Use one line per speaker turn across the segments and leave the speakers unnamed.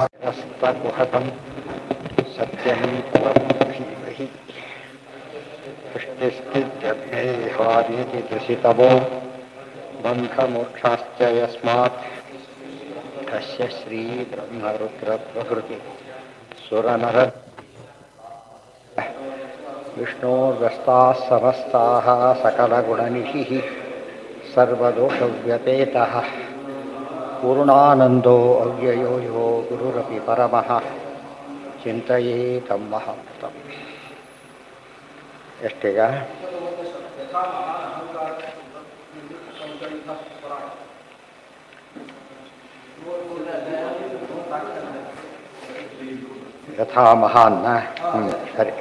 हस्तकुहकं सत्यं परं धीमहि सृष्टिस्थित्यभ्येहारीति दृशितमो बन्धमोक्षाश्च यस्मात् तस्य श्रीब्रह्मरुद्रप्रभृति सुरनर विष्णोर्व्यस्ताः समस्ताः सकलगुणनिधिः सर्वदोषव्यपेतः पूर्णानन्दो अव्ययो यो गुरुरपि परमः चिन्तयेतं महान्तम्. ಎಷ್ಟೀಗ ಯಥಾ ಮಹಾನ್ ಸರಿ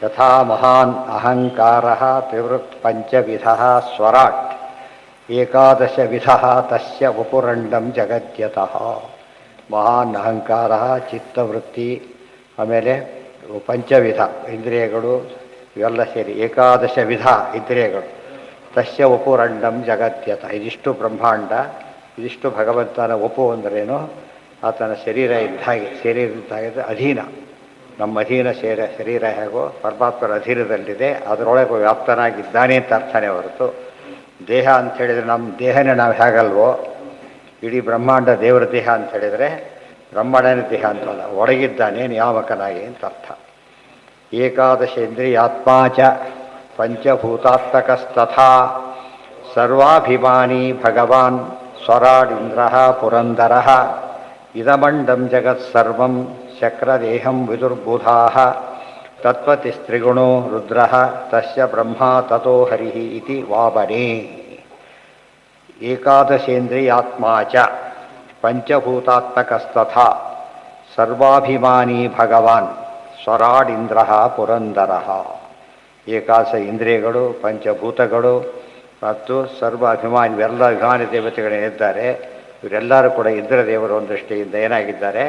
ಯಥಾ ಮಹಾನ್ ಅಹಂಕಾರಃ ತ್ರಿವೃತ್ ಪಂಚವಿಧಃ ಸ್ವರಾಟ್ ಏಕಾದಶವಿಧಃ ತಸ್ಯ ವಪುರಂಡಂ ಜಗದ್ಯತಃ. ಮಹಾನ್ ಅಹಂಕಾರ, ಚಿತ್ತವೃತ್ತಿ, ಆಮೇಲೆ ಪಂಚವಿಧ ಇಂದ್ರಿಯಗಳು ಇವೆಲ್ಲ ಸೇರಿ ಏಕಾದಶ ವಿಧ ಇಂದ್ರಿಯಗಳು. ತಸ್ಯ ವಪುರಂಡಂ ಜಗದ್ಯತ. ಇದಿಷ್ಟು ಬ್ರಹ್ಮಾಂಡ, ಇದಿಷ್ಟು ಭಗವಂತನ ವಪು ಅಂದ್ರೇನು? ಆತನ ಶರೀರ ಇದ್ದ ಹಾಗೆ, ಶರೀರ ಇದ್ದ ಹಾಗೆ ಅಧೀನ. ನಮ್ಮ ಅಧೀನ ಶರೀರ ಹೇಗೋ ಪರಮಾತ್ಮರ ಅಧೀನದಲ್ಲಿದೆ, ಅದರೊಳಗೆ ವ್ಯಾಪ್ತನಾಗಿದ್ದಾನೆ ಅಂತ ಅರ್ಥನೇ ಹೊರತು ದೇಹ ಅಂಥೇಳಿದರೆ ನಮ್ಮ ದೇಹನೇ ನಾವು ಹೇಗಲ್ವೋ, ಇಡೀ ಬ್ರಹ್ಮಾಂಡ ದೇವರ ದೇಹ ಅಂತ ಹೇಳಿದರೆ ಬ್ರಹ್ಮಾಂಡನೇ ದೇಹ ಅಂತಲ್ಲ, ಒಳಗಿದ್ದಾನೆ ನಿಯಾಮಕನಾಗಿ ಅಂತ ಅರ್ಥ. ಏಕಾದಶೇಂದ್ರಿಯಾತ್ಮ ಚ ಪಂಚಭೂತಾತ್ಮಕಸ್ತಥಾ ಸರ್ವಾಭಿಮಾನಿ ಭಗವಾನ್ ಸ್ವರಾಡಿಂದ್ರಃ ಪುರಂದರಃ ಇದಮಂಡಂ ಜಗತ್ಸರ್ವಂ ಶಕ್ರದೇಹಂ ವಿದುರ್ಬುಧಾಃ ತತ್ವತಿಸ್ತ್ರಿಗುಣೋ ರುದ್ರಃ ತಸ್ಯ ಬ್ರಹ್ಮ ತಥೋ ಹರಿಃ ಇತಿ ವಾಮನೇ. ಏಕಾದಶೇಂದ್ರಿಯಾತ್ಮ ಚ ಪಂಚಭೂತಾತ್ಮಕಸ್ತಥಾ ಸರ್ವಾಭಿಮಾನಿ ಭಗವಾನ್ ಸ್ವರಾಡಿಂದ್ರಃ ಪುರಂದರಃ. ಏಕಾದಶ ಇಂದ್ರಿಯಗಳು, ಪಂಚಭೂತಗಳು ಮತ್ತು ಸರ್ವ ಅಭಿಮಾನಿ, ಇವೆಲ್ಲ ಅಭಿಮಾನಿ ದೇವತೆಗಳೇನಿದ್ದಾರೆ ಇವರೆಲ್ಲರೂ ಕೂಡ ಇಂದ್ರ ದೇವರು ಒಂದು ದೃಷ್ಟಿಯಿಂದ ಏನಾಗಿದ್ದಾರೆ?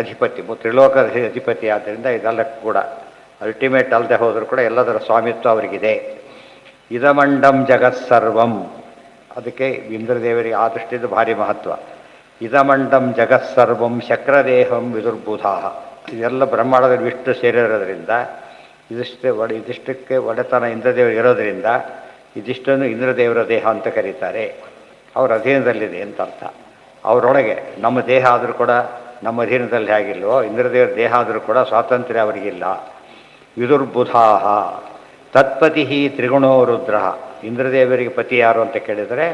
ಅಧಿಪತಿ, ತ್ರಿಲೋಕದ ಅಧಿಪತಿ. ಆದ್ದರಿಂದ ಇದೆಲ್ಲಕ್ಕೂ ಕೂಡ ಅಲ್ಟಿಮೇಟ್ ಅಲ್ಲದೆ ಹೋದರೂ ಕೂಡ ಎಲ್ಲದರ ಸ್ವಾಮಿತ್ವ ಅವರಿಗಿದೆ. ಇದಮಂಡಂ ಜಗತ್ಸರ್ವಂ, ಅದಕ್ಕೆ ಇಂದ್ರದೇವರಿಗೆ ಆ ದೃಷ್ಟಿಯಿಂದ ಭಾರಿ ಮಹತ್ವ. ಇದಮಂಡಂ ಜಗತ್ಸರ್ವಂ ಶಕ್ರದೇಹಂ ವಿದುರ್ಬುಧಾ. ಇದೆಲ್ಲ ಬ್ರಹ್ಮಾಂಡದಲ್ಲಿ ವಿಷ್ಣು ಸೇರಿರೋದ್ರಿಂದ ಇದಿಷ್ಟಕ್ಕೆ ಒಡೆತನ ಇಂದ್ರದೇವರು ಇರೋದರಿಂದ ಇದಿಷ್ಟನ್ನು ಇಂದ್ರದೇವರ ದೇಹ ಅಂತ ಕರೀತಾರೆ. ಅವರ ಅಧೀನದಲ್ಲಿದೆ ಅಂತ ಅರ್ಥ. ಅವರೊಳಗೆ ನಮ್ಮ ದೇಹ ಆದರೂ ಕೂಡ ನಮ್ಮ ಅಧೀನದಲ್ಲಿ ಹೇಗಿಲ್ವೋ, ಇಂದ್ರದೇವರ ದೇಹ ಆದರೂ ಕೂಡ ಸ್ವಾತಂತ್ರ್ಯ ಅವರಿಗಿಲ್ಲ. ವಿದುರ್ಬುಧಾ ತತ್ಪತಿ ತ್ರಿಗುಣೋ ರುದ್ರ. ಇಂದ್ರದೇವರಿಗೆ ಪತಿ ಯಾರು ಅಂತ ಕೇಳಿದರೆ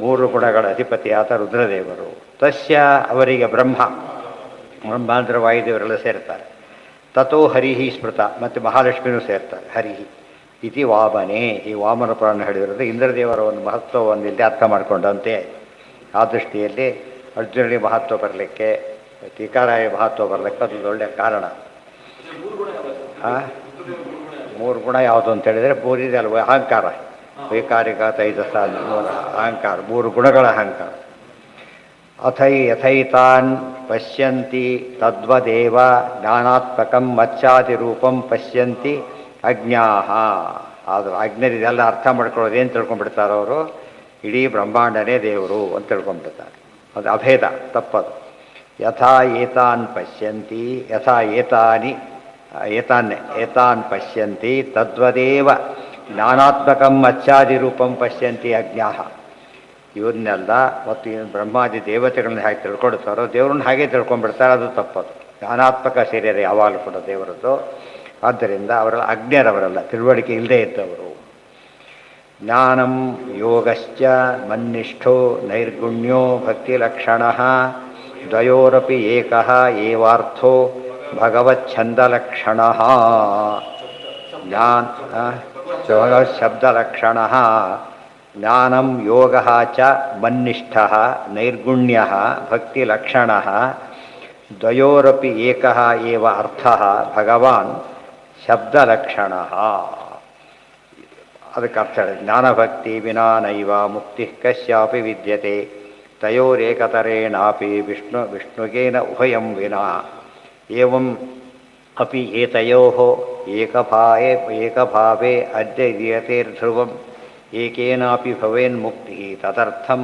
ಮೂರು ಗುಣಗಳ ಅಧಿಪತಿಯಾದ ರುದ್ರದೇವರು. ತಸ್ಯ ಅವರಿಗೆ ಬ್ರಹ್ಮ ಅಂದರೆ ವಾಯುದೇವರೆಲ್ಲ ಸೇರ್ತಾರೆ. ತಥೋ ಹರಿಹಿ ಸ್ಮೃತ, ಮತ್ತು ಮಹಾಲಕ್ಷ್ಮಿನೂ ಸೇರ್ತಾರೆ. ಹರಿಹಿ ಇತಿ ವಾಮನೇ. ಈ ವಾಮನ ಪುರಾಣ ಹೇಳಿರೋದು ಇಂದ್ರದೇವರ ಒಂದು ಮಹತ್ವವನ್ನು ಇಲ್ಲಿ ಅರ್ಥ ಮಾಡಿಕೊಂಡಂತೆ. ಆ ದೃಷ್ಟಿಯಲ್ಲಿ ಅರ್ಜುನನಿಗೆ ಮಹತ್ವ ಬರಲಿಕ್ಕೆ, ಟೀಕಾರಾಯ ಮಹತ್ವ ಬರಲಿಕ್ಕೆ ಅದೊಂದು ಒಳ್ಳೆಯ ಕಾರಣ. ಮೂರು ಗುಣ ಯಾವುದು ಅಂತ ಹೇಳಿದರೆ ಮೂರಿದೆ ಅಲ್ವ? ಅಹಂಕಾರ, ವೈಕಾರಿಕ, ತೈಜಸ, ಅಹಂಕಾರ, ಮೂರು ಗುಣಗಳ ಅಹಂಕಾರ. ಯಥೈತಾನ್ ಪಶ್ಯಂತಿ ತದ್ವದೇವ ಜ್ಞಾನಾತ್ಮಕಂ ಮಚ್ಚಾದಿರೂಪಂ ಪಶ್ಯಂತಿ ಅಜ್ಞಾಹ. ಆದರೂ ಅಜ್ಞರು ಇದೆಲ್ಲ ಅರ್ಥ ಮಾಡ್ಕೊಳ್ಳೋದು ಏನು ತಿಳ್ಕೊಂಡ್ಬಿಡ್ತಾರೆ ಅವರು? ಇಡೀ ಬ್ರಹ್ಮಾಂಡನೇ ದೇವರು ಅಂತ ತಿಳ್ಕೊಂಡ್ಬಿಡ್ತಾರೆ. ಅದು ಅಭೇದ, ತಪ್ಪದು. ಯಥಾ ಏತಾನ್ ಪಶ್ಯಂತಿ, ಯಥಾ ಏತಾನ್ ಪಶ್ಯಂತಿ ತದ್ವದೇವ ಜ್ಞಾನಾತ್ಮಕಂ ಮಚ್ಚಾದಿರೂಪಂ ಪಶ್ಯಂತಿ ಅಜ್ಞಾಹ. ಇವನ್ನೆಲ್ಲ ಮತ್ತು ಬ್ರಹ್ಮಾದಿ ದೇವತೆಗಳನ್ನ ಹೇಗೆ ತಿಳ್ಕೊಳ್ತಾರೋ ದೇವ್ರನ್ನ ಹಾಗೆ ತಿಳ್ಕೊಂಡ್ಬಿಡ್ತಾರೆ. ಅದು ತಪ್ಪದು. ಜ್ಞಾನಾತ್ಮಕ ಶರೀರ ಯಾವಾಗಲೂ ಕೂಡ ದೇವರದ್ದು. ಆದ್ದರಿಂದ ಅವರೆಲ್ಲ ಅಜ್ಞರವರೆಲ್ಲ, ತಿಳುವಳಿಕೆ ಇಲ್ಲದೆ ಇದ್ದವರು. ಜ್ಞಾನಂ ಯೋಗಶ್ಚ ಮನ್ನಿಷ್ಠೋ ನೈರ್ಗುಣ್ಯೋ ಭಕ್ತಿಲಕ್ಷಣ ದ್ವಯೋರಪಿ ಏಕಃ ಏವಾರ್ಥೋ ಭಗವಚ್ಛಂದಲಕ್ಷಣ. ಶಬ್ದಲಕ್ಷಣ. ಜ್ಞಾನಂ ಯೋಗಃ ಚ ಮನ್ನಿಷ್ಠಃ ನೈರ್ಗುಣ್ಯಃ ಭಕ್ತಿಲಕ್ಷಣಃ ದ್ವಯೋರಪಿ ಏಕಃ ಏವ ಅರ್ಥಃ ಭಗವಾನ್ ಶಬ್ದಲಕ್ಷಣಃ. ಅದಕ್ಕೆ ಅರ್ಥ ಹೇಳಿ, ಜ್ಞಾನಭಕ್ತಿ ವಿನಾ ನೈವ ಮುಕ್ತಿ ಕಸ್ಯಾಪಿ ವಿದ್ಯತೆ ತಯೋರೇಕತರೇಣಾಪಿ ವಿಷ್ಣುಗೇನ ಉಭಯಂ ವಿನಾ ಏವಂ ಅಪಿ ಏತಯೋಃ ಏಕಭಾವೇ ಅದ್ಯ ಇದೀಯತೇರ್ಧ್ರುವಂ ಏಕೇನಾಪಿ ಭವೇನ್ಮುಕ್ತಿ ತದರ್ಥಂ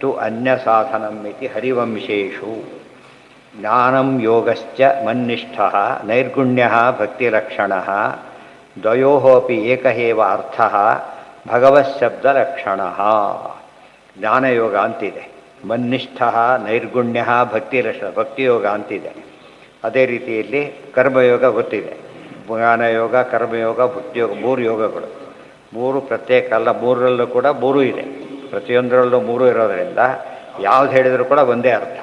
ತು ಅನ್ಯ ಸಾಧನಂ ಇತಿ ಹರಿವಂಶೇಷು. ಜ್ಞಾನಂ ಯೋಗಶ್ಚ ಮನ್ನಿಷ್ಠ ನೈರ್ಗುಣ್ಯ ಭಕ್ತಿಲಕ್ಷಣ ದ್ವಯೋ ಅಪಿ ಏಕಹೇವ ಅರ್ಥ ಭಗವಶಬ್ದಲಕ್ಷಣ. ಜ್ಞಾನಯೋಗ ಅಂತಿದೆ, ಮನ್ನಿಷ್ಠ ನೈರ್ಗುಣ್ಯ ಭಕ್ತಿಲಕ್ಷಣ ಭಕ್ತಿಯೋಗ ಅಂತಿದೆ. ಅದೇ ರೀತಿಯಲ್ಲಿ ಕರ್ಮಯೋಗ ಗೊತ್ತಿದೆ. ಜ್ಞಾನಯೋಗ, ಕರ್ಮಯೋಗ, ಭಕ್ತಿಯೋಗ, ಮೂರು ಯೋಗಗಳು. ಮೂರು ಪ್ರತ್ಯೇಕ ಅಲ್ಲ, ಮೂರರಲ್ಲೂ ಕೂಡ ಮೂರೂ ಇದೆ. ಪ್ರತಿಯೊಂದರಲ್ಲೂ ಮೂರು ಇರೋದರಿಂದ ಯಾವ್ದು ಹೇಳಿದರೂ ಕೂಡ ಒಂದೇ ಅರ್ಥ.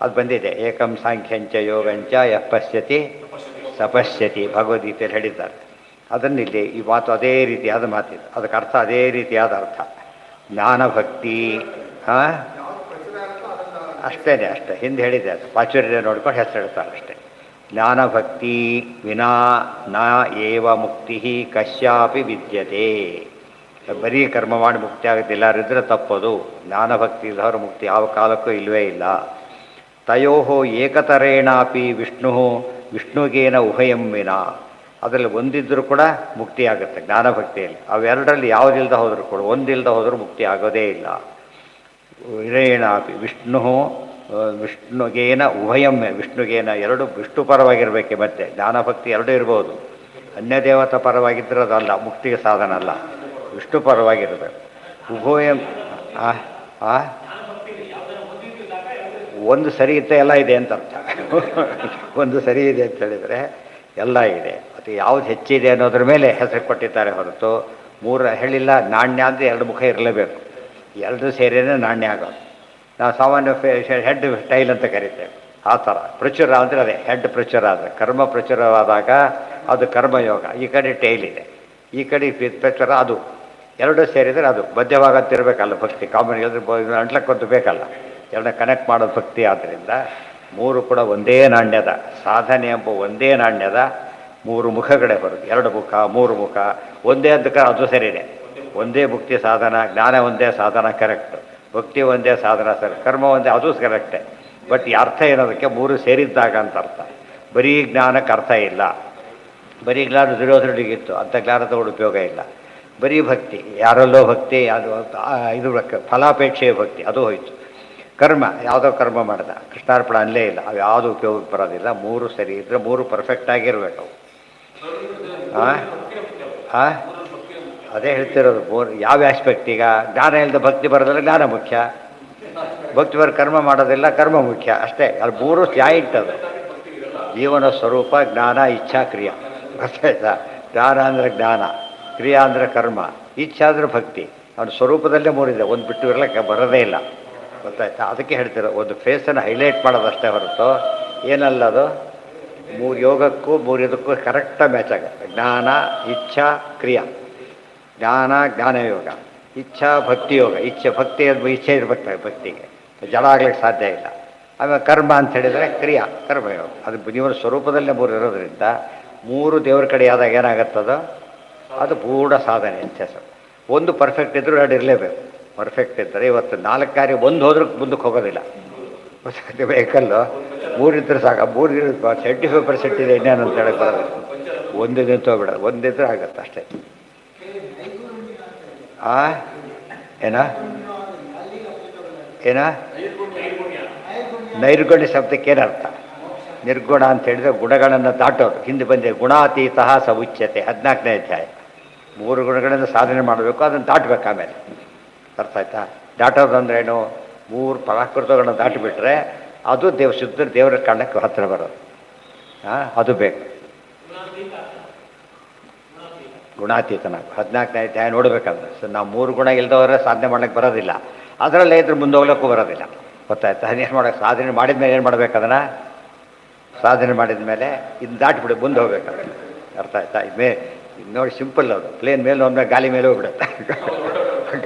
ಅದು ಬಂದಿದೆ. ಏಕಂ ಸಾಂಖ್ಯಂಚ ಯೋಗಂಚ ಯಃ ಪಶ್ಯತಿ ಸಪಶ್ಯತಿ ಭಗವದ್ಗೀತೆಯಲ್ಲಿ ಹೇಳಿದ್ದಾರೆ. ಅದನ್ನಿಲ್ಲಿ ಈ ಮಾತು ಅದೇ ರೀತಿಯಾದ ಮಾತಿದೆ, ಅದಕ್ಕೆ ಅರ್ಥ ಅದೇ ರೀತಿಯಾದ ಅರ್ಥ. ಜ್ಞಾನಭಕ್ತಿ ಅಷ್ಟೇ ಹಿಂದೆ ಹೇಳಿದೆ. ಅದು ಪ್ರಾಚುರ್ಯ ನೋಡ್ಕೊಂಡು ಹೆಸರು ಹೇಳ್ತಾರೆ ಅಷ್ಟೇ. ಜ್ಞಾನಭಕ್ತಿ ವಿನಾ ನ ಏವ ಮುಕ್ತಿ ಕಶ್ಯಾಪಿ ವಿದ್ಯತೆ. ಬರೀ ಕರ್ಮ ಮಾಡಿ ಮುಕ್ತಿ ಆಗುತ್ತಿಲ್ಲ ಇದ್ದರೆ ತಪ್ಪದು. ಜ್ಞಾನಭಕ್ತಿ ಇದ್ದವರು ಮುಕ್ತಿ ಯಾವ ಕಾಲಕ್ಕೂ ಇಲ್ಲವೇ ಇಲ್ಲ. ತಯೋ ಏಕತರೇಣಾಪಿ ವಿಷ್ಣುಗೇನ ಉಭಯಂ ವಿನ. ಅದರಲ್ಲಿ ಒಂದಿದ್ದರೂ ಕೂಡ ಮುಕ್ತಿ ಆಗುತ್ತೆ ಜ್ಞಾನಭಕ್ತಿಯಲ್ಲಿ. ಅವೆರಡರಲ್ಲಿ ಯಾವುದಿಲ್ಲದ ಹೋದರೂ ಕೂಡ, ಒಂದಿಲ್ಲದ ಹೋದರೂ ಮುಕ್ತಿ ಆಗೋದೇ ಇಲ್ಲ. ವಿರೇಣಾಪಿ ವಿಷ್ಣುಗೇನ ಉಭಯಂ, ವಿಷ್ಣುಗೇನ ಎರಡು ವಿಷ್ಣು ಪರವಾಗಿರಬೇಕೆ. ಮತ್ತೆ ಜ್ಞಾನಭಕ್ತಿ ಎರಡೂ ಇರ್ಬೋದು. ಅನ್ಯದೇವತಾ ಪರವಾಗಿದ್ದರೆ ಅದಲ್ಲ, ಮುಕ್ತಿಗೆ ಸಾಧನ ಅಲ್ಲ, ವಿಷ್ಣು ಪರವಾಗಿರಬೇಕು. ಉಭಯಂ ಒಂದು ಸರಿ ಇದ್ದ ಎಲ್ಲ ಇದೆ ಅಂತ ಅರ್ಥ. ಒಂದು ಸರಿ ಇದೆ ಅಂತ ಹೇಳಿದರೆ ಎಲ್ಲ ಇದೆ. ಮತ್ತು ಯಾವುದು ಹೆಚ್ಚಿದೆ ಅನ್ನೋದ್ರ ಮೇಲೆ ಹೆಸರು ಕೊಟ್ಟಿದ್ದಾರೆ ಹೊರತು ಮೂರು ಹೇಳಿಲ್ಲ. ನಾಣ್ಯ ಅಂದರೆ ಎರಡು ಮುಖ ಇರಲೇಬೇಕು, ಎರಡು ಸೇರಿಯೇ ನಾಣ್ಯ ಆಗೋದು. ನಾವು ಸಾಮಾನ್ಯ ಹೆಡ್ ಸ್ಟೈಲ್ ಅಂತ ಕರಿತೇವೆ, ಆ ಥರ. ಪ್ರಚುರ ಅಂದರೆ ಅದೇ ಹೆಡ್ ಪ್ರಚುರ ಆದರೆ, ಕರ್ಮ ಪ್ರಚುರವಾದಾಗ ಅದು ಕರ್ಮಯೋಗ. ಈ ಕಡೆ ಟೈಲ್ ಇದೆ, ಈ ಕಡೆ ಪ್ರಚುರ, ಅದು ಎರಡೂ ಸೇರಿದರೆ ಅದು ಮಧ್ಯವಾಗತ್ತಿರಬೇಕಲ್ಲ ಭಕ್ತಿ. ಕಾಮನ್ ಹೇಳಿದ್ರೆ ಅಂಟ್ಲಕ್ಕೊಂದು ಬೇಕಲ್ಲ, ಎರಡನ್ನ ಕನೆಕ್ಟ್ ಮಾಡೋದು ಭಕ್ತಿ. ಆದ್ದರಿಂದ ಮೂರು ಕೂಡ ಒಂದೇ ನಾಣ್ಯದ ಸಾಧನೆ ಎಂಬ ಒಂದೇ ನಾಣ್ಯದ ಮೂರು ಮುಖಗಳೇ ಬರುತ್ತೆ. ಎರಡು ಮುಖ, ಮೂರು ಮುಖ ಒಂದೇ ಅದಕ್ಕೆ ಅದು ಸರಿಯೇ. ಒಂದೇ ಮುಕ್ತಿ ಸಾಧನ, ಜ್ಞಾನ ಒಂದೇ ಸಾಧನ, ಕರೆಕ್ಟ್. ಭಕ್ತಿ ಒಂದೇ ಸಾಧನ, ಸರ್. ಕರ್ಮ ಒಂದೇ, ಅದು ಕರೆಕ್ಟೇ. ಬಟ್ ಈ ಅರ್ಥ ಏನೋದಕ್ಕೆ ಮೂರು ಸೇರಿದ್ದಾಗ ಅಂತ ಅರ್ಥ. ಬರೀ ಜ್ಞಾನಕ್ಕೆ ಅರ್ಥ ಇಲ್ಲ. ಬರೀ ಜ್ಞಾನ ದುರ್ಯೋಧನಿಗಿತ್ತು, ಅಂಥ ಜ್ಞಾನ ತಗೊಂಡು ಉಪಯೋಗ ಇಲ್ಲ. ಬರೀ ಭಕ್ತಿ, ಯಾರಲ್ಲೋ ಭಕ್ತಿ, ಅದು ಇದು ಫಲಾಪೇಕ್ಷೆಯ ಭಕ್ತಿ, ಅದು ಹೋಯಿತು. ಕರ್ಮ, ಯಾವುದೋ ಕರ್ಮ ಮಾಡಿದ, ಕೃಷ್ಣಾರ್ಪಣ ಅಲ್ಲೇ ಇಲ್ಲ, ಅವು ಯಾವುದು ಉಪಯೋಗಕ್ಕೆ ಬರೋದಿಲ್ಲ. ಮೂರು ಸರಿ ಇದ್ದರೆ ಮೂರು ಪರ್ಫೆಕ್ಟಾಗಿರಬೇಕು. ಅದೇ ಹೇಳ್ತಿರೋದು. ಮೂರು ಯಾವ ಆಸ್ಪೆಕ್ಟ್. ಈಗ ಜ್ಞಾನ ಇಲ್ಲದ ಭಕ್ತಿ ಬರೋದಿಲ್ಲ, ಜ್ಞಾನ ಮುಖ್ಯ. ಭಕ್ತಿ ಬರೋ ಕರ್ಮ ಮಾಡೋದಿಲ್ಲ, ಕರ್ಮ ಮುಖ್ಯ ಅಷ್ಟೇ. ಅದು ಮೂರು ಜಾಯಿಂಟ್. ಅದು ಜೀವನ ಸ್ವರೂಪ ಜ್ಞಾನ, ಇಚ್ಛಾ, ಕ್ರಿಯಾ. ಗೊತ್ತಾಯ್ತಾ? ಜ್ಞಾನ ಅಂದರೆ ಜ್ಞಾನ, ಕ್ರಿಯಾ ಅಂದರೆ ಕರ್ಮ, ಇಚ್ಛಾ ಅಂದರೆ ಭಕ್ತಿ. ಅವನ ಸ್ವರೂಪದಲ್ಲೇ ಮೂರಿದೆ, ಒಂದು ಬಿಟ್ಟು ಇರಲಿಕ್ಕೆ ಬರೋದೇ ಇಲ್ಲ. ಗೊತ್ತಾಯ್ತಾ? ಅದಕ್ಕೆ ಹೇಳ್ತಿರೋ ಒಂದು ಫೇಸನ್ನು ಹೈಲೈಟ್ ಮಾಡೋದಷ್ಟೇ ಹೊರತು ಏನಲ್ಲದು. ಮೂರು ಯೋಗಕ್ಕೂ ಮೂರು ಇದಕ್ಕೂ ಕರೆಕ್ಟಾಗಿ ಮ್ಯಾಚ್ ಆಗುತ್ತೆ. ಜ್ಞಾನ, ಇಚ್ಛಾ, ಕ್ರಿಯಾ. ಜ್ಞಾನ ಜ್ಞಾನಯೋಗ, ಇಚ್ಛಾ ಭಕ್ತಿಯೋಗ. ಭಕ್ತಿ ಇಚ್ಛೆ ಇರಬೇಕು ಭಕ್ತಿಗೆ, ಜಡ ಆಗ್ಲಿಕ್ಕೆ ಸಾಧ್ಯ ಇಲ್ಲ. ಆಮೇಲೆ ಕರ್ಮ ಅಂತ ಹೇಳಿದರೆ ಕ್ರಿಯಾ, ಕರ್ಮಯೋಗ. ಅದು ಜೀವನ ಸ್ವರೂಪದಲ್ಲೇ ಮೂರು ಇರೋದ್ರಿಂದ ಮೂರು ದೇವ್ರ ಕಡೆ ಆದಾಗ ಏನಾಗುತ್ತದೋ ಅದು ಪೂರ್ಣ ಸಾಧನೆ ಅಂತ ಹೆಸರು. ಒಂದು ಪರ್ಫೆಕ್ಟ್ ಇದ್ದರೂ ಎರಡು ಇರಲೇಬೇಕು. ಪರ್ಫೆಕ್ಟ್ ಇದ್ದರೆ ಇವತ್ತು 4 ಕಾರ್ಯ ಒಂದು ಹೋದ್ರೂ ಮುಂದಕ್ಕೆ ಹೋಗೋದಿಲ್ಲ. ವೆಹಿಕಲ್ಲು ಮೂರಿದ್ರೆ ಸಾಕು. ಮೂರು 75% ಇದೆ, ಇನ್ನೇನು ಅಂತ ಹೇಳಕ್ಕೆ ಬರೋದಿಲ್ಲ. ಒಂದಿದ್ರೆ ತೊಗೊಬಿಡೋದು, ಒಂದಿದ್ರೆ ಆಗುತ್ತೆ ಅಷ್ಟೇ. ಏನ ನೈರ್ಗುಣ್ಯ ಶಬ್ದಕ್ಕೆ ಏನರ್ಥ? ನಿರ್ಗುಣ ಅಂತ ಹೇಳಿದ್ರೆ ಗುಣಗಳನ್ನು ದಾಟೋದು. ಹಿಂದೆ ಬಂದೆ ಗುಣಾತೀತ ಸ ಉಚ್ಯತೆ, 14ನೇ ಅಧ್ಯಾಯ. 3 ಗುಣಗಳನ್ನು ಸಾಧನೆ ಮಾಡಬೇಕು, ಅದನ್ನು ದಾಟಬೇಕು. ಆಮೇಲೆ ಅರ್ಥ ಆಯ್ತಾ? ದಾಟೋದು ಅಂದ್ರೇನು? 3 ಪ್ರಾಕೃತಗಳನ್ನು ದಾಟಿಬಿಟ್ರೆ ಅದು ಶುದ್ಧ ದೇವರ ಕಾರಣಕ್ಕೆ ಹತ್ತಿರ ಬರೋದು. ಅದು ಬೇಕು. ಗುಣಾತೀತನಾಗ 14ನೇ ಅಧ್ಯಾಯ ನೋಡಬೇಕಂದ್ರೆ. ಸೊ ನಾವು 3 ಗುಣ ಇಲ್ದವರೆ ಸಾಧನೆ ಮಾಡ್ಲಿಕ್ಕೆ ಬರೋದಿಲ್ಲ. ಅದರಲ್ಲೇ ಇದ್ರೆ ಮುಂದೆ ಹೋಗ್ಲಿಕ್ಕೂ ಬರೋದಿಲ್ಲ. ಗೊತ್ತಾಯ್ತಾ? ಅದೇನು ಮಾಡೋಕ್ಕೆ, ಸಾಧನೆ ಮಾಡಿದ ಮೇಲೆ ಏನು ಮಾಡ್ಬೇಕು? ಅದನ್ನು ಸಾಧನೆ ಮಾಡಿದ ಮೇಲೆ ಇನ್ನು ದಾಟಿಬಿಡಿ, ಮುಂದೆ ಹೋಗ್ಬೇಕಂದ್ರೆ. ಅರ್ಥ ಆಯ್ತಾ? ಇದು ನೋಡಿ ಸಿಂಪಲ್. ಅದು ಪ್ಲೇನ್ ಮೇಲೆ ಒಮ್ಮೆ ಗಾಲಿ ಮೇಲೆ ಹೋಗ್ಬಿಡುತ್ತೆ.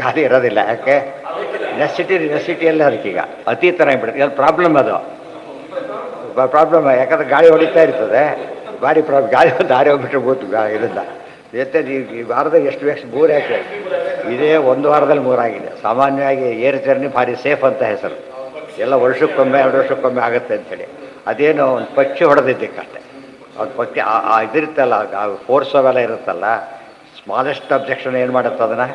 ಗಾಲಿ ಇರೋದಿಲ್ಲ. ಯಾಕೆ? ನೆಸಿಟಿಯಲ್ಲೇ ಅದಕ್ಕೀಗ ಅತೀತನ ಆಗಿಬಿಡುತ್ತೆ. ಅದು ಪ್ರಾಬ್ಲಮ್. ಅದು ಪ್ರಾಬ್ಲಮ್. ಯಾಕಂದ್ರೆ ಗಾಳಿ ಹೊಡಿತಾ ಇರ್ತದೆ, ಭಾರಿ ಪ್ರಾಬ್ಲಮ್. ಗಾಳಿ ದಾರಿ ಹೋಗ್ಬಿಟ್ರೆ ಗೊತ್ತು ಇದರಿಂದ. ಈ ವಾರದಾಗ ಎಷ್ಟು ಬೇಕು? 3 ಯಾಕೆ? ಇದೇ 1 ವಾರದಲ್ಲಿ 3 ಆಗಿದೆ. ಸಾಮಾನ್ಯವಾಗಿ ಏರ್ ಜರ್ನಿ ಭಾರಿ ಸೇಫ್ ಅಂತ ಹೆಸರು. ಎಲ್ಲ ವರ್ಷಕ್ಕೊಮ್ಮೆ 2 ವರ್ಷಕ್ಕೊಮ್ಮೆ ಆಗುತ್ತೆ ಅಂಥೇಳಿ. ಅದೇನು ಒಂದು ಪಕ್ಷಿ ಹೊಡೆದಿದ್ದಕ್ಕಷ್ಟೆ. ಅದು ಪಕ್ಷಿ ಇದಿರುತ್ತಲ್ಲ, ಫೋರ್ಸ್ ಅವೆಲ್ಲ ಇರುತ್ತಲ್ಲ, ಸ್ಮಾಲೆಸ್ಟ್ ಅಬ್ಜೆಕ್ಷನ್ ಏನು ಮಾಡುತ್ತೆ ಅದನ್ನು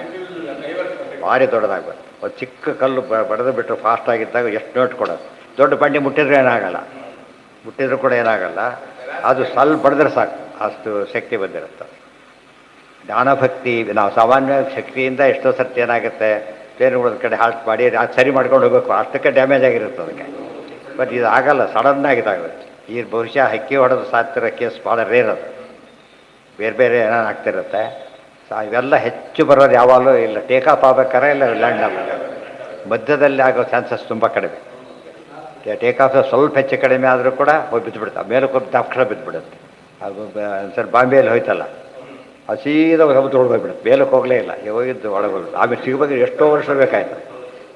ಭಾರಿ ದೊಡ್ಡದಾಗ್ಬೇಕು. ಒಂದು ಚಿಕ್ಕ ಕಲ್ಲು ಬಡಿದು ಬಿಟ್ಟರು ಫಾಸ್ಟಾಗಿದ್ದಾಗ ಎಷ್ಟು ನೋಟ್ ಕೊಡೋದು. ದೊಡ್ಡ ಬಂಡಿ ಮುಟ್ಟಿದ್ರೆ ಏನಾಗಲ್ಲ. ಮುಟ್ಟಿದ್ರು ಕೂಡ ಏನಾಗಲ್ಲ, ಅದು ಸ್ವಲ್ಪ ಬಡಿದ್ರೆ ಸಾಕು, ಅಷ್ಟು ಶಕ್ತಿ ಬಂದಿರುತ್ತೆ. ಜ್ಞಾನಭಕ್ತಿ ನಾವು ಸಾಮಾನ್ಯವಾಗಿ ಶಕ್ತಿಯಿಂದ ಎಷ್ಟೋ ಸರ್ತಿ ಏನಾಗುತ್ತೆ, ಟ್ರೈನ್ಗಳ ಕಡೆ ಹಾಲ್ಟ್ ಮಾಡಿ ಅದು ಸರಿ ಮಾಡ್ಕೊಂಡು ಹೋಗಬೇಕು, ಅಷ್ಟಕ್ಕೆ ಡ್ಯಾಮೇಜ್ ಆಗಿರುತ್ತೆ ಅದಕ್ಕೆ. ಬಟ್ ಇದು ಆಗಲ್ಲ, ಸಡನ್ನಾಗಿ ಇದಾಗುತ್ತೆ. ಈ ಬಹುಶಃ ಹಕ್ಕಿ ಹೊಡೆದು ಸಾತ್ತಿರೋ ಕೇಸ್ ಭಾಳ ರೇರ್ ಅದು, ಬೇರೆ ಬೇರೆ ಏನೇನು ಆಗ್ತಿರುತ್ತೆ. ಇವೆಲ್ಲ ಹೆಚ್ಚು ಬರೋದು ಯಾವಾಗಲೂ ಇಲ್ಲ, ಟೇಕ್ ಆಫ್ ಆಗ್ಬೇಕಾರೆ ಇಲ್ಲ ಲ್ಯಾಂಡ್ ಆಗಬೇಕಾದ್ರೆ, ಮಧ್ಯದಲ್ಲಿ ಆಗೋ ಚಾನ್ಸಸ್ ತುಂಬ ಕಡಿಮೆ. ಟೇಕ್ ಆಫ್ ಸ್ವಲ್ಪ ಹೆಚ್ಚು ಕಡಿಮೆ ಆದರೂ ಕೂಡ ಹೋಗಿ ಬಿದ್ದುಬಿಡುತ್ತೆ, ಮೇಲಕ್ಕೆ ಹೋಗಿ ತಕ್ಷಣ ಬಿದ್ದುಬಿಡುತ್ತೆ. ಅದು ಸರ್ ಬಾಂಬೆಯಲ್ಲಿ ಹೋಯ್ತಲ್ಲ, ಅದು ಸೀದಾ ಹೊತ್ತು ಹೋಗ್ಬಿಡುತ್ತೆ, ಮೇಲಕ್ಕೆ ಹೋಗಲೇ ಇಲ್ಲ, ಹೋಗಿದ್ದು ಒಳಗೆ ಹೋಗ್ಬಿಡುತ್ತೆ. ಆಮೇಲೆ ಸಿಗಬೇಕು ಎಷ್ಟೋ ವರ್ಷ ಬೇಕಾಯ್ತು,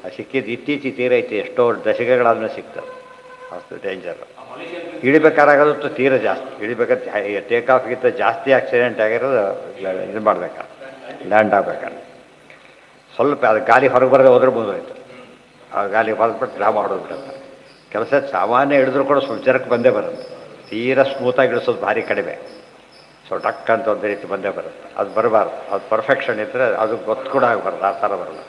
ಅದು ಸಿಕ್ಕಿದ್ದು ಇತ್ತೀಚೆಗೆ ತೀರೈತಿ, ಎಷ್ಟೋ ದಶಕಗಳಾದ್ಮೇಲೆ ಸಿಗ್ತದೆ. ಅಷ್ಟು ಡೇಂಜರು. ಇಳಿಬೇಕಾರಾಗೋದು ತೀರ ಜಾಸ್ತಿ, ಇಳಿಬೇಕಾದ್ರೆ ಟೇಕ್ ಆಫ್ಗಿಂತ ಜಾಸ್ತಿ ಆಕ್ಸಿಡೆಂಟ್ ಆಗಿರೋದು ಇದು ಮಾಡ್ಬೇಕಾದ್ರೆ, ಲ್ಯಾಂಡ್ ಆಗ್ಬೇಕಾದ್ರೆ. ಸ್ವಲ್ಪ ಅದು ಗಾಲಿ ಹೊರಗೆ ಬರದೆ ಹೋದ್ರೆ ಮುಂದೋಯ್ತು, ಆ ಗಾಲಿ ಹೊರದ್ಬಿಟ್ಟು ಡ್ರಾ ಮಾಡೋದ್ಬಿಡುತ್ತೆ. ಕೆಲಸ ಸಾಮಾನ್ಯ ಹಿಡಿದ್ರು ಕೂಡ ಸ್ವಲ್ಪ ಜರಕ್ಕೆ ಬಂದೇ ಬರುತ್ತೆ, ತೀರಾ ಸ್ಮೂತಾಗಿ ಇಳಿಸೋದು ಭಾರಿ ಕಡಿಮೆ. ಸೊ ಡಕ್ ಅಂತ ಒಂದು ರೀತಿ ಬಂದೇ ಬರುತ್ತೆ, ಅದು ಬರಬಾರ್ದು. ಅದು ಪರ್ಫೆಕ್ಷನ್ ಇದ್ದರೆ ಅದು ಗೊತ್ತು ಕೂಡ ಆಗಬಾರ್ದು, ಆ ಥರ ಬರಲ್ಲ.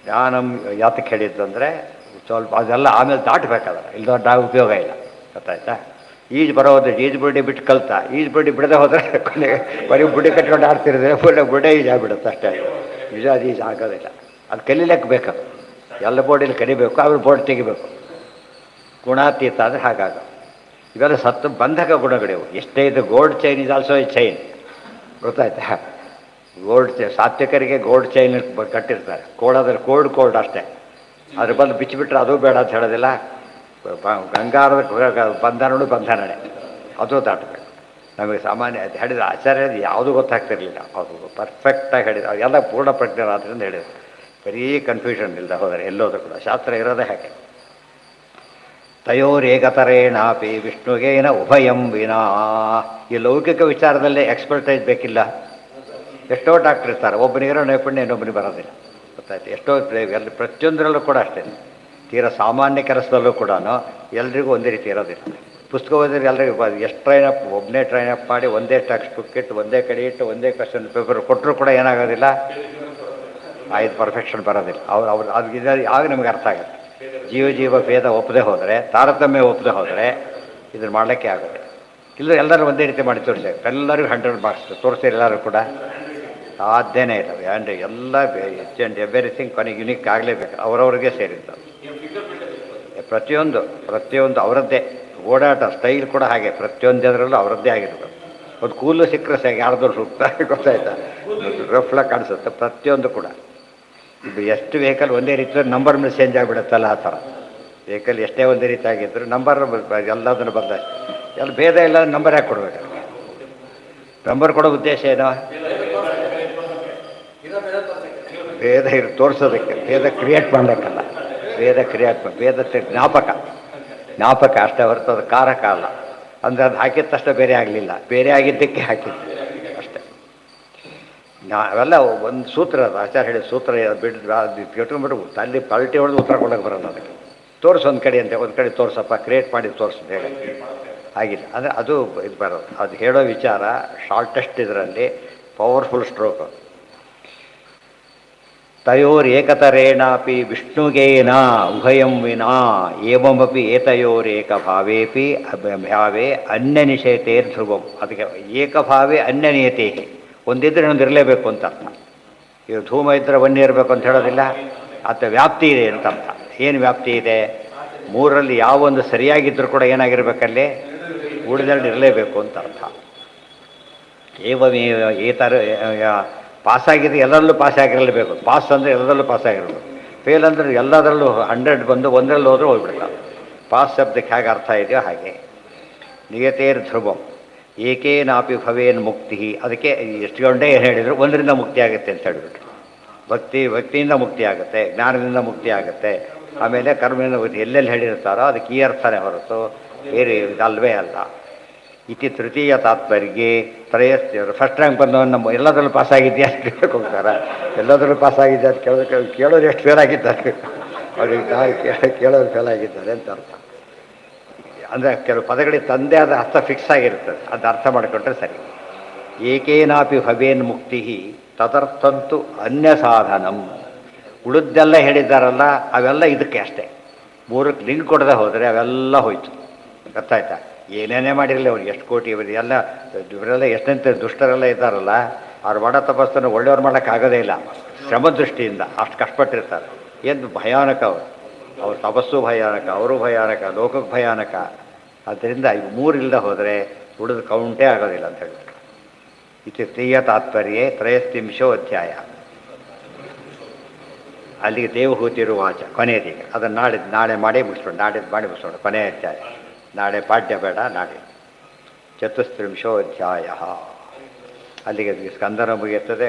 ಜ್ಞಾನಂ ಯಾತಕ್ಕೆ ಹೇಳಿದ್ದಂದರೆ ಸ್ವಲ್ಪ ಅದೆಲ್ಲ ಆಮೇಲೆ ದಾಟಬೇಕಾದ್ರೆ, ಇಲ್ದೊಡ್ಡ ಉಪಯೋಗ ಇಲ್ಲ, ಗೊತ್ತಾಯ್ತಾ. ಈಜು ಬರೋದು ಈಜು ಬುಡ್ಡಿ ಬಿಟ್ಟು ಕಲ್ತಾ, ಈಜು ಬುಡ್ಡಿ ಬಿಡದೆ ಹೋದರೆ ಕೊನೆಗೆ ಬರೀ ಬುಡ್ಡಿ ಕಟ್ಕೊಂಡು ಆಡ್ತಿರಿದ್ರೆ ಬುಡ್ಡೆ ಈಜು ಆಗ್ಬಿಡುತ್ತೆ ಅಷ್ಟೇ. ನಿಜ ಅದು ಈಜು ಆಗೋದಿಲ್ಲ, ಅದು ಕಲೀಲಿಕ್ಕೆ ಬೇಕು, ಎಲ್ಲ ಬೋರ್ಡಿಲ್ಲಿ ಕಲಿಬೇಕು, ಅವ್ರು ಬೋರ್ಡ್ ತೆಗಿಬೇಕು. ಗುಣಾತೀತ ಅಂದರೆ ಹಾಗಾಗ. ಇವೆಲ್ಲ ಸತ್ತು ಬಂಧಕ ಗುಣಗಳಿವು. ಎಷ್ಟೇ ಇದು ಗೋಲ್ಡ್ ಚೈನ್ ಇದು ಆಲ್ಸೋ ಈ ಚೈನ್, ಗೊತ್ತಾಯ್ತಾ. ಗೋಲ್ಡ್ ಸಾತ್ವಿಕರಿಗೆ ಗೋಲ್ಡ್ ಚೈನ್ ಕಟ್ಟಿರ್ತಾರೆ, ಕೋಳೋದ್ರೆ ಕೋಲ್ಡ್ ಅಷ್ಟೇ. ಅದ್ರ ಬಂದು ಬಿಚ್ಚಿಬಿಟ್ರೆ ಅದು ಬೇಡ ಅಂತ ಹೇಳೋದಿಲ್ಲ. ಗಂಗಾರದ ಬಂಧನನೇ ಅದು ದಾಟಬೇಕು. ನಮಗೆ ಸಾಮಾನ್ಯ ಅದು ಹೇಳಿದ ಆಚಾರ್ಯ ಯಾವುದೂ ಗೊತ್ತಾಗ್ತಿರ್ಲಿಲ್ಲ, ಅದು ಪರ್ಫೆಕ್ಟಾಗಿ ಹೇಳಿದ, ಎಲ್ಲ ಪೂರ್ಣ ಪ್ರಜ್ಞರಾದ್ರಿಂದ ಹೇಳಿದ್ರು. ಬರೀ ಕನ್ಫ್ಯೂಷನ್ ಇಲ್ಲದೆ ಹೋದರೆ ಎಲ್ಲೋದು ಕೂಡ ಶಾಸ್ತ್ರ ಇರೋದೇ ಹಾಗೆ. ತಯೋರೇಕತರೇಣಾಪಿ ವಿಷ್ಣುಗೇನ ಉಭಯಂ ವಿನಾ. ಈ ಲೌಕಿಕ ವಿಚಾರದಲ್ಲೇ ಎಕ್ಸ್ಪರ್ಟೈಸ್ ಬೇಕಿಲ್ಲ. ಎಷ್ಟೋ ಡಾಕ್ಟ್ರ್ ಇರ್ತಾರೆ, ಒಬ್ಬನಿಗಿರೋ ನೈಪುಣ್ಯ ಇನ್ನೊಬ್ಬನಿಗೆ ಬರೋದಿಲ್ಲ, ಗೊತ್ತಾಯ್ತು. ಎಷ್ಟೋ ಎಲ್ಲ ಪ್ರತಿಯೊಂದರಲ್ಲೂ ಕೂಡ ಅಷ್ಟೇ, ತೀರಾ ಸಾಮಾನ್ಯ ಕೆಲಸದಲ್ಲೂ ಕೂಡ ಎಲ್ರಿಗೂ ಒಂದೇ ರೀತಿ ಇರೋದಿಲ್ಲ. ಪುಸ್ತಕ ಓದಿದ್ರೆ ಎಲ್ಲರಿಗೂ ಎಷ್ಟು ಟ್ರೈನಪ್, ಒಬ್ಬನೇ ಟ್ರೈನಪ್ ಮಾಡಿ ಒಂದೇ ಟೆಕ್ಸ್ಟ್ ಬುಕ್ ಇಟ್ಟು ಒಂದೇ ಕಡೆ ಇಟ್ಟು ಒಂದೇ ಕ್ವಶನ್ ಪೇಪರ್ ಕೊಟ್ಟರು ಕೂಡ ಏನಾಗೋದಿಲ್ಲ, ಆಯ್ತು ಪರ್ಫೆಕ್ಷನ್ ಬರೋದಿಲ್ಲ. ಅದು ಆಗ ನಮಗೆ ಅರ್ಥ ಆಗುತ್ತೆ. ಜೀವ ಭೇದ ಒಪ್ಪದೆ ಹೋದರೆ, ತಾರತಮ್ಯ ಒಪ್ಪದೆ ಹೋದರೆ ಇದನ್ನು ಮಾಡಲಿಕ್ಕೆ ಆಗುತ್ತೆ. ಇಲ್ಲ ಎಲ್ಲರೂ ಒಂದೇ ರೀತಿ ಮಾಡಿ ತೋರಿಸಿ, ಎಲ್ಲರಿಗೂ 100 ಮಾರ್ಕ್ಸ್ ತೋರಿಸಿ ಎಲ್ಲರೂ ಕೂಡ ಸಾಧ್ಯನೇ ಇಲ್ಲ. ಆ್ಯಂಡ್ ಎಲ್ಲ ಎಚ್ ಆ್ಯಂಡ್ ಎವ್ರಿಥಿಂಗ್ ಕೊನೆಗೆ ಯುನಿಕ್ ಆಗಲೇಬೇಕು, ಅವರವ್ರಿಗೆ ಸೇರಿದ್ದು. ಪ್ರತಿಯೊಂದು ಅವರದ್ದೇ ಓಡಾಟ ಸ್ಟೈಲ್ ಕೂಡ ಹಾಗೆ, ಪ್ರತಿಯೊಂದರಲ್ಲೂ ಅವರದ್ದೇ ಆಗಿರ್ಬೇಕು. ಒಂದು ಕೂಲು ಸಿಕ್ಕರೆ ಸಾಕು, ಯಾರ್ದವ್ರು ಸೂಕ್ತ, ಗೊತ್ತಾಯ್ತಾ, ರಫ್ಲಾಗಿ ಕಾಣಿಸುತ್ತೆ ಪ್ರತಿಯೊಂದು ಕೂಡ. ಇದು ಎಷ್ಟು ವೆಹಿಕಲ್ ಒಂದೇ ರೀತಿ ನಂಬರ್ ಮೇಲೆ ಚೇಂಜ್ ಆಗಿಬಿಡುತ್ತಲ್ಲ, ಆ ಥರ ವೆಹಿಕಲ್ ಎಷ್ಟೇ ಒಂದೇ ರೀತಿ ಆಗಿದ್ರು ನಂಬರ್ ಎಲ್ಲದನ್ನು ಬದಲಾಯಿಸಿ, ಎಲ್ಲ ಭೇದ ಇಲ್ಲ, ನಂಬರ್ ಯಾಕೆ ಕೊಡಬೇಕು? ನಂಬರ್ ಕೊಡೋ ಉದ್ದೇಶ ಏನೋ ಭೇದ ತೋರಿಸೋದಕ್ಕೆ, ಭೇದ ಕ್ರಿಯೇಟ್ ಮಾಡಬೇಕಲ್ಲ, ಭೇದ ಜ್ಞಾಪಕ ಅಷ್ಟೇ ಹೊರತು ಅದು ಕಾರಕ ಅಲ್ಲ. ಅಂದರೆ ಅದು ಹಾಕಿದ ತಕ್ಷಣ ಬೇರೆ ಆಗಲಿಲ್ಲ, ಬೇರೆ ಆಗಿದ್ದಕ್ಕೆ ಹಾಕಿದ್ದು ಅಷ್ಟೇ. ಅವೆಲ್ಲ ಒಂದು ಸೂತ್ರ, ಅದು ಆಚಾರ ಹೇಳಿದ ಸೂತ್ರ ಕೆಟ್ಕೊಂಡ್ಬಿಟ್ಟು ಅಲ್ಲಿ ಪಲ್ಟಿ ಹೊಡೆದು ಉತ್ತರ ಕೊಡೋಕೆ ಬರೋಲ್ಲ. ಅದಕ್ಕೆ ತೋರಿಸು ಒಂದು ಕಡೆ ಅಂತ, ಒಂದು ಕಡೆ ತೋರಿಸಪ್ಪ, ಕ್ರಿಯೇಟ್ ಮಾಡಿ ತೋರಿಸೋದು ಹೇಗೆ ಆಗಿಲ್ಲ. ಅಂದರೆ ಅದು ಇದು ಬರೋದು. ಅದು ಹೇಳೋ ವಿಚಾರ ಶಾರ್ಟೆಸ್ಟ್ ಇದರಲ್ಲಿ ಪವರ್ಫುಲ್ ಸ್ಟ್ರೋಕ್. ತಯೋರೇಕತರೇಣಾಪಿ ವಿಷ್ಣುಗೇನ ಉಭಯಂ ವಿನಾ ಏವಮಪಿ ಏತಯೋರೇಕಭಾವೇಪಿ ಭಾವೇ ಅನ್ಯನಿಷೇತೇ ಧ್ರುವಂ. ಅದಕ್ಕೆ ಏಕಭಾವೇ ಅನ್ಯನಿಯತೆ, ಒಂದಿದ್ರೆ ಇನ್ನೊಂದು ಇರಲೇಬೇಕು ಅಂತ ಅರ್ಥ. ಈಗ ಧೂಮ ಇದ್ದರೆ ವನ್ಯ ಇರಬೇಕು ಅಂತ ಹೇಳೋದಿಲ್ಲ, ಅಥವಾ ವ್ಯಾಪ್ತಿ ಇದೆ ಅಂತ ಅರ್ಥ. ಏನು ವ್ಯಾಪ್ತಿ ಇದೆ? ಮೂರರಲ್ಲಿ ಯಾವೊಂದು ಸರಿಯಾಗಿದ್ದರೂ ಕೂಡ ಏನಾಗಿರ್ಬೇಕಲ್ಲಿ ಉಳಿದೆರಡು ಇರಲೇಬೇಕು ಅಂತ ಅರ್ಥ. ಏವಮೇವ ಏತರ ಪಾಸಾಗಿದೆ, ಎಲ್ಲರಲ್ಲೂ ಪಾಸ್ ಆಗಿರಲೇಬೇಕು. ಪಾಸ್ ಅಂದರೆ ಎಲ್ಲರಲ್ಲೂ ಪಾಸ್ ಆಗಿರಬೇಕು. ಫೇಲ್ ಅಂದರೆ ಎಲ್ಲದರಲ್ಲೂ 100 ಬಂದು ಒಂದರಲ್ಲಿ ಹೋದರೂ ಹೋಗ್ಬಿಡ್ತಾರೆ. ಪಾಸ್ ಶಬ್ದಕ್ಕೆ ಹೇಗೆ ಅರ್ಥ ಇದೆಯೋ ಹಾಗೆ. ನಿಯತೇರ್ ಧ್ರುವಂ ಏಕೇನಾಪಿ ಭವೇನ್ ಮುಕ್ತಿ. ಅದಕ್ಕೆ ಎಷ್ಟು ಗಂಟೆ ಏನು ಹೇಳಿದರು, ಒಂದರಿಂದ ಮುಕ್ತಿ ಆಗುತ್ತೆ ಅಂತ ಹೇಳಿಬಿಟ್ರು. ಭಕ್ತಿಯಿಂದ ಮುಕ್ತಿ ಆಗುತ್ತೆ, ಜ್ಞಾನದಿಂದ ಮುಕ್ತಿ ಆಗುತ್ತೆ, ಆಮೇಲೆ ಕರ್ಮದಿಂದ ಮುಕ್ತಿ. ಎಲ್ಲೆಲ್ಲಿ ಹೇಳಿರ್ತಾರೋ ಅದಕ್ಕೆ ಈ ಅರ್ಥನೇ ಹೊರತು ಬೇರೆ ಇದಲ್ವೇ ಅಲ್ಲ. ಇತಿ ತೃತೀಯ ತಾತ್ಪರ್ಯ ತ್ರಯಸ್ಥರು. ಫಸ್ಟ್ ರ್ಯಾಂಕ್ ಬಂದವನು ನಮ್ಮ ಎಲ್ಲದರಲ್ಲೂ ಪಾಸಾಗಿದೆಯಾ ಅಂತ ಕೇಳಕ್ಕೆ ಹೋಗ್ತಾರೆ. ಎಲ್ಲದರಲ್ಲೂ ಪಾಸಾಗಿದ್ದೆ ಅಂತ ಕೇಳೋರು ಎಷ್ಟು ಫೇಲ್ ಆಗಿದ್ದಾರೆ, ಅವ್ರಿಗೆ ಕೇಳೋರು ಫೇಲ್ ಆಗಿದ್ದಾರೆ ಅಂತ ಅರ್ಥ. ಅಂದರೆ ಕೆಲವು ಪದಗಳಿಗೆ ತಂದೆ ಆದ ಅರ್ಥ ಫಿಕ್ಸ್ ಆಗಿರ್ತದೆ, ಅದು ಅರ್ಥ ಮಾಡಿಕೊಂಡ್ರೆ ಸರಿ. ಏಕೇನಾಪಿ ಭವೇನ್ ಮುಕ್ತಿ ತದರ್ಥಂತು ಅನ್ಯ ಸಾಧನಂ. ಉಳಿದೆಲ್ಲ ಹೇಳಿದ್ದಾರಲ್ಲ ಅವೆಲ್ಲ ಇದಕ್ಕೆ ಅಷ್ಟೇ. ಮೂರಕ್ಕೆ ಲಿಂಕ್ ಕೊಡದೆ ಹೋದರೆ ಅವೆಲ್ಲ ಹೋಯ್ತು. ಗೊತ್ತಾಯ್ತಾ? ಏನೇನೇ ಮಾಡಿರಲಿ ಅವ್ರು ಎಷ್ಟು ಕೋಟಿ ಇವರೆಲ್ಲ ಎಷ್ಟಂತೆ ದುಷ್ಟರೆಲ್ಲ ಇದ್ದಾರಲ್ಲ, ಅವ್ರು ಮಾಡೋ ತಪಸ್ಸನ್ನು ಒಳ್ಳೆಯವ್ರು ಮಾಡೋಕ್ಕಾಗೋದೇ ಇಲ್ಲ. ಶ್ರಮ ದೃಷ್ಟಿಯಿಂದ ಅಷ್ಟು ಕಷ್ಟಪಟ್ಟಿರ್ತಾರೆ. ಏನು ಭಯಾನಕ ಅವ್ರ ತಪಸ್ಸು ಭಯಾನಕ, ಅವರು ಭಯಾನಕ, ಲೋಕಕ್ಕೆ ಭಯಾನಕ. ಆದ್ದರಿಂದ ಇವು ಮೂರಿಲ್ಲದೆ ಹೋದರೆ ಉಳಿದು ಕೌಂಟೇ ಆಗೋದಿಲ್ಲ ಅಂತ ಹೇಳ್ತಾರೆ. ಇದು ತ್ರಿಯ ತಾತ್ಪರ್ಯೇ ತ್ರಯಸ್ತ್ರಿಂಶೋ ಅಧ್ಯಾಯ. ಅಲ್ಲಿಗೆ ದೇವಹೂತಿರುವಾಚ ಕೊನೆಯದೀಗ. ಅದನ್ನು ನಾಳೆ ಮಾಡಿ ಮುಗಿಸ್ಕೊಂಡು, ನಾಡಿದ್ದು ಮಾಡಿ ಮುಗಿಸ್ಕೊಂಡು ಕೊನೆಯ ಅಧ್ಯಾಯ. ನಾಳೆ ಪಾಠ್ಯ ಬೇಡ, ನಾಳೆ ಚತುಸ್ತ್ರಿಂಶೋ ಅಧ್ಯಾಯ. ಅಲ್ಲಿಗೆ ಸ್ಕಂದನ ಮುಗಿಯುತ್ತದೆ.